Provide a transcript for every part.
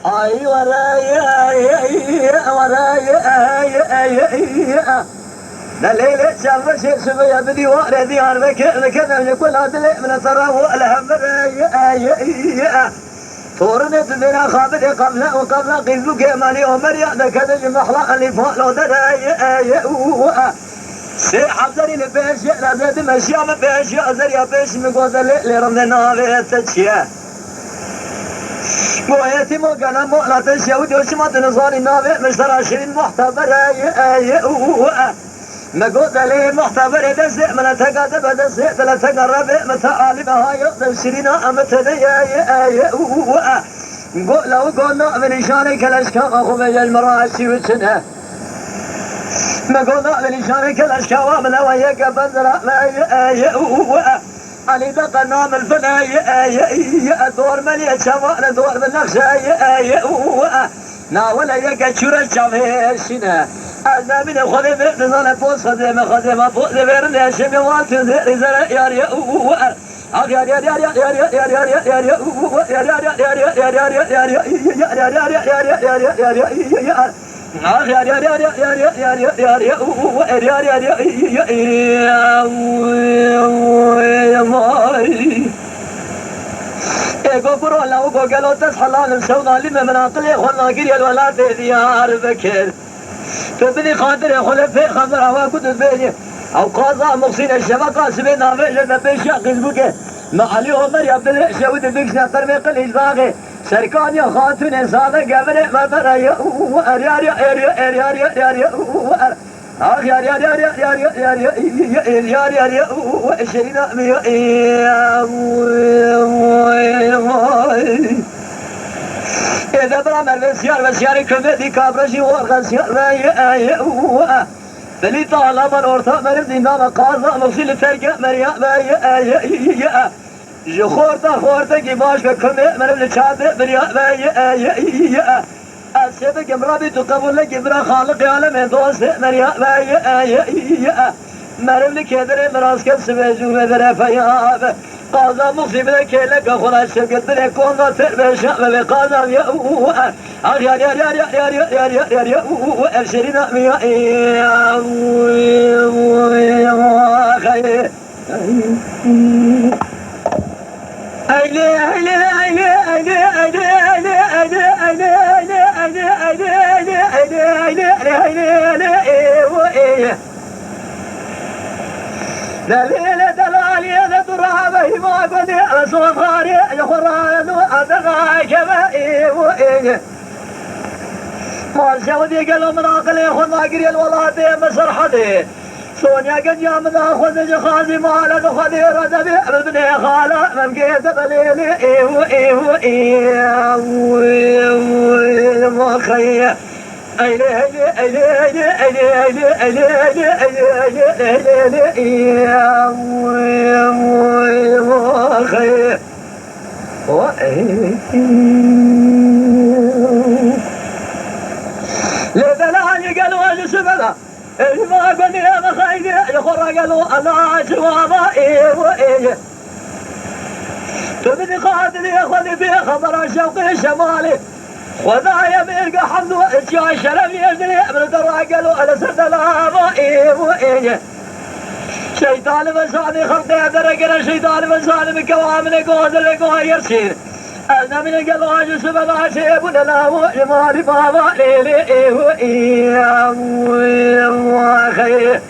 اي وراي الليلة شاف شيء شبيه بديوار ديار بكذا من كل هذا من الثراء والهم تورنت بنا خابر قبل قلبك مالي ومريا كذا جمحلا اللي فالو دراي سي حضري لبيش لا زاد مشيا ما بيش ازريا بيش مغوزل لرمنا بيتشيا بويتي مو كان مو لا تشاودي وشمات نصاري نابع مشترى شرين محتبر مقود عليه محتبر دسي من تقاد بدسي تلا تقرب متعالي بهاي تشرين امتدي قول لو قلنا من شانك الاشكال اخو من المراشي وشنها مقود من شانك الاشكال من وياك بنزرع علي دقنا من الفنايا دور مليا شوان دور بالنخشايا ناولا يك شور الشافيشنا أنا من خدمة نزل فوز خدمة فوز بيرنا شبي واتن زر يار يا قبر لو قالوا تصحى السوداء لما مناقل خلنا قرية الولاد ديار بكر تبني خاطر خلف خبر هوا كنت بيني او قاضى مقصين الشبكة سبينا بيجنا بيشا قلبك ما علي عمر يا عبد الله شاود بيكنا ترمي قليل باغي سركان يا خاتون سادة قبل ما برا يا إذا برامر بسيار كمدي كابرشي وغسيار بلي طالما الأورطاء مرضي نام قاضى مغسل فرقة مريا خورتا كيفاش كمي مرضي شابه مريا أسيبك مرابي تقبل لك إبرا خالق عالم دوست مريا مرضي كدري مراسك سبيجو بدر فياب قاضى مغسل لك لك خلاص شبكت لك كونغا تربشا بقاضى يا أبشرنا ميا دليل دلالي ترابه ما قد صوت خاري يخران وأدغى كما ما الجودي قالوا من عقلي خذ قري الولاد مسرحتي سونيا قد يامنا خذ جخازي مالا خذي ردبي ابني خاله ممكيت بليلي ما خيه لذلك قالوا أجل سبلا ما قلني يا مخيدي يخرى قالوا أنا عشوابا تبني قاتل ياخذ في خبر الشوقي الشمالي خذايا بيلقى حمد واشياء الشرف يجري من درا قالوا أنا سد الهابا شيطان مساني خلقي درقنا شيطان مساني بكوامن قوز لقوها يرسين أنا من القلعة سبلا شيبنا لا وإماري بابا ليلي وخير وخير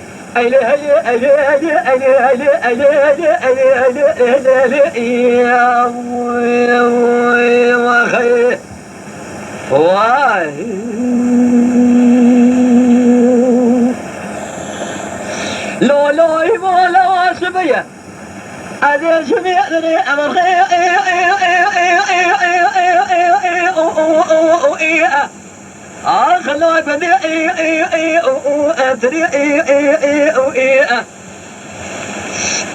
لو يبغى واسبيه هذه سميتني أمخي خلاك بدي أدري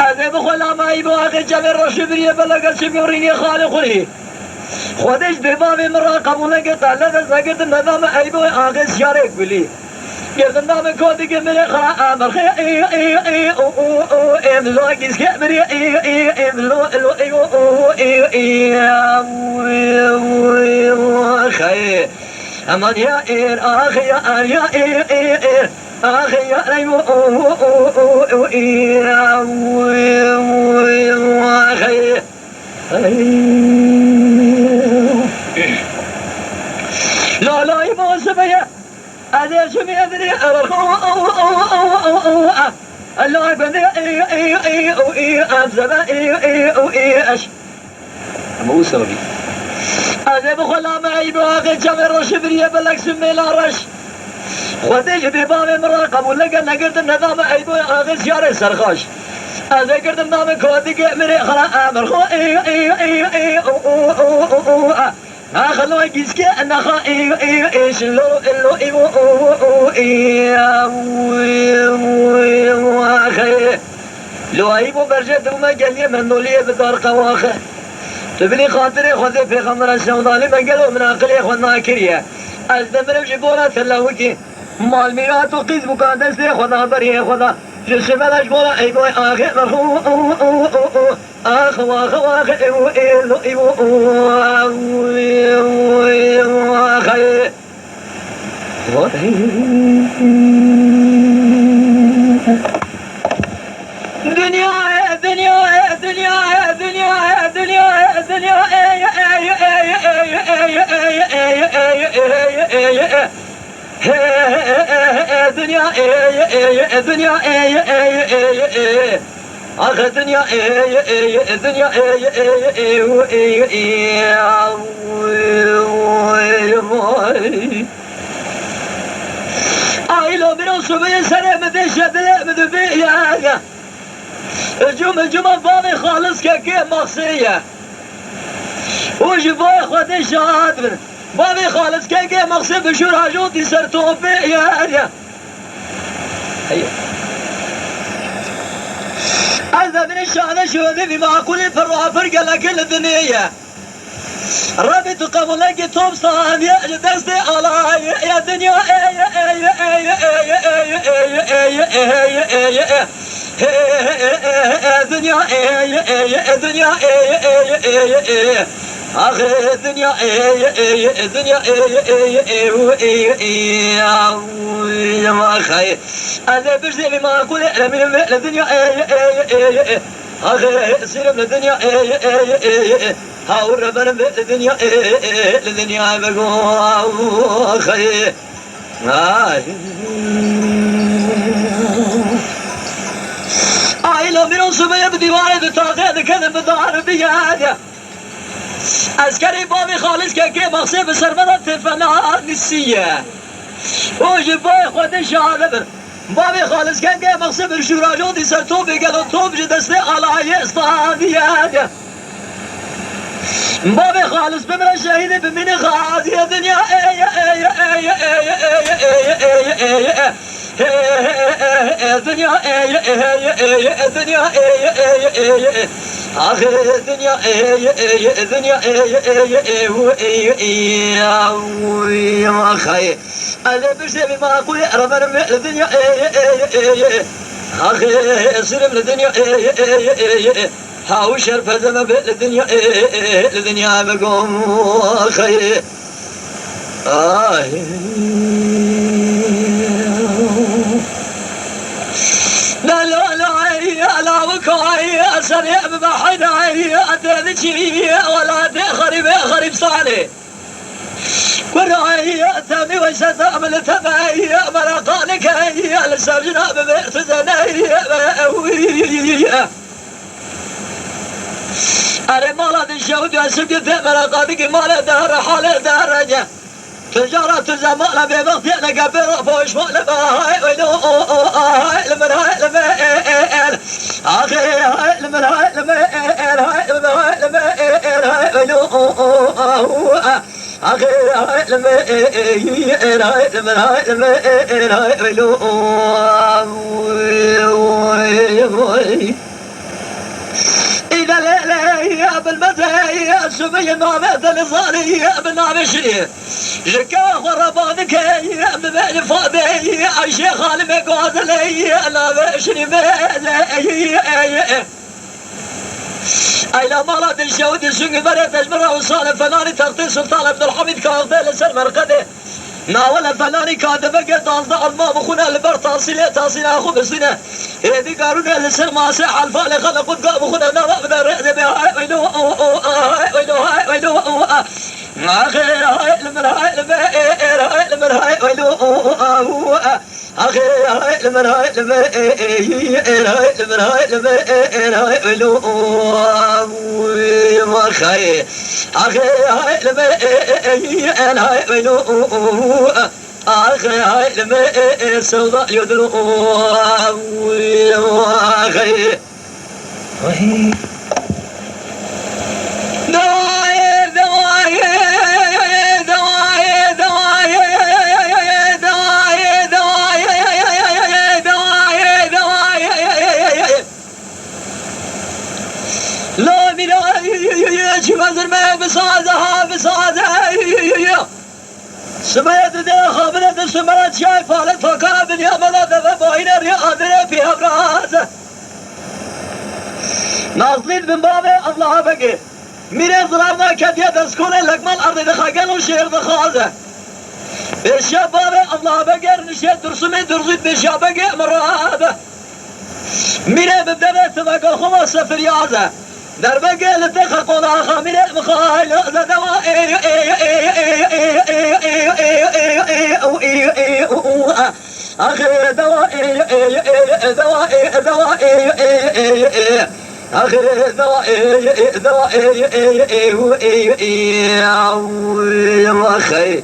هذا بخلا ما يبغى جبر رشبري بلغ شبوريني خالقني خودش ببابي مراقب ولقيت على سقط النظام أيبغى آغاز شارك بلي يزن نام كودي كمل خلا أمر خي إملو كيس كمري إملو خي أمان يا إير آخ يا إير آخ يا ريمو لا لا يبغى سبيا هذا شو أدري الله يبني أنزل أش مو سوري هذا بخلا معي باقي جمر شبرية بلك سمي لا رش خديش بباب مراقب ولا قلنا قلت النظام عيبو آخر سيارة سرخاش هذا قلت النظام كودي قمري خلا آمر خو خلوا يجيسك أنا خا إيش اللو لو أيبو برجت وما قال من نولي بدار قواخه تبني خاطري خذي في خمر الشوضالي ما قالوا من عقلي خذنا كريه أزدمر بجبورة تلاوكي مال ميرات وقيز مقادس لي خذا بريه خذا جسم الأجبورة أيبوي آخر مرخو آخ واخ واخ دنيا دنيا دنيا دنيا دنيا دنيا دنيا آخ دنيا دنيا لو بنوصل بيسرع مدشة مدبية الجمل بابي خالص كاكي مقصية وجباي خدي شهاد من بابي خالص كاكي مقصي بشور عجوتي سرتو بيا ايوه هذا من الشعر شوذي في معقولي فرها فرقة لكل الدنيا ربي تقام لك توب صانية دستي على يا دنيا دنيا دنيا آخر دنيا دنيا ما خير هذا بجزء ما أقول من الدنيا آخر سلم الدنيا هاور ربنا الدنيا الدنيا بقوا خير لو من صبي بدي وارد تاخذ كذا بدار بياده عسكري بابي خالص كاكي مقصي بسرمدة تفنان السية وجباي خود شعر بابي خالص كاكي مقصي برشوراجو دي سرطو بيقلو توب جدسلي على يستادية بابي خالص بمرا شهيدي بمني غازي يا دنيا دنيا دنيا آخر دنيا دنيا ما خير أنا بشتري ما أقول ربنا الدنيا آخر سلم الدنيا هاو شرف زما بالدنيا الدنيا بقوم خير لا لا لا لا وكاي سريع بحد عيني أتذكري ولا تخرب خرب صالح وراي ثاني وستعمل تبعي مرقانك يا لسجنا بمعتزني أنا مالات الشهود وأسجد في مرقانك مال دار حال درجة تجارة الزمان بوقت أنا قبل فوش مال باي ولو هاي لمن هاي لمن آخر هاي لمن هاي لمن هاي لمن هاي لمن هاي ولو آخر هاي لمن هاي لمن هاي لمن هاي ولو إذا ليلة بالمزايا سبي نامت الصالي بنامشي جكا خربانك يا ببالي فاضي الشيخ عالمك وازلي لا بشري مزاي أيلا مالات الشهود السنق بريت أجمرة وصالة فناني تغطي سلطان عبد الحميد كاغطي لسر مرقده ناول فلانی کاتبه که 12 علما بخونه لبر تحصیل اخو بسینه هدی قارون لسر ماسه حلفا لخلق قد بخونه نوا بدر به ويلو ويلو اخر هاي المر هاي المر هاي ويلو اخر هاي المر هاي المر هاي ويلو ما خير اخر هاي المر هاي ويلو آخر هاي لما سوضاء يدلو آخر دواي دواي دواي دواي دواي دواي دواي دواي لا من شمازر ما بصادها سمعت ده خبرت سمعت شاي فالت فكر دنيا بلاد باين ريا ادري في ابراز نازلين من باب الله بقي ميرز رابنا كديه دسكون لقمال الارض دخاقل وشير دخازه الشباب الله بقي نشيد درسمي درزيد بالشباب مراد ميرا ببدأ تبقى خمس سفر يازه در بقى لتخق ولا خامنة مخايل دواء آخر دواء دواء دواء آخر دواء خير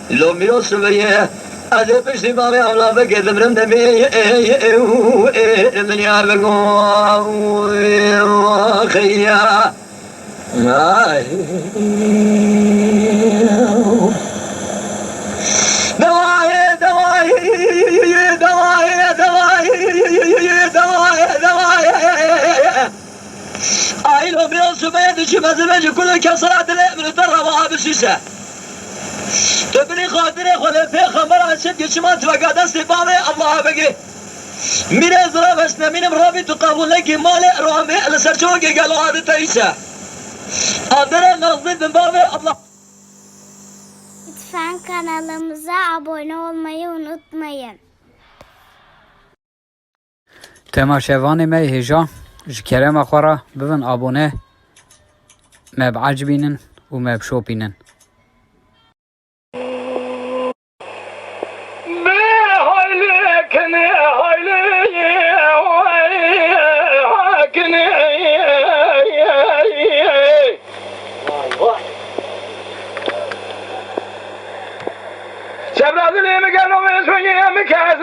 لو ميرو سبيه أذا بشتي بابي أولا بقيت من النبي من يا بقوا خيا دواي دواي دواي دواي دواي دواي أي لو ميرو سبيه شو مزمج كل كسرات من الدرة بسيسة تبني خاطري خلي في خمر عشان يشمات وقعد استبابي الله بقي من ازرا بس نمين مرابي تقابل لك مالي رامي لسرچوكي قالوا هذا تيسا أدرى نظيف من بابي الله. Lütfen kanalımıza abone olmayı unutmayın. تماشاواني مي هجا جكرم أخورا بفن أبونه ما بعجبينن وما بشوبينن شبرازلي مكانو مسوي مكان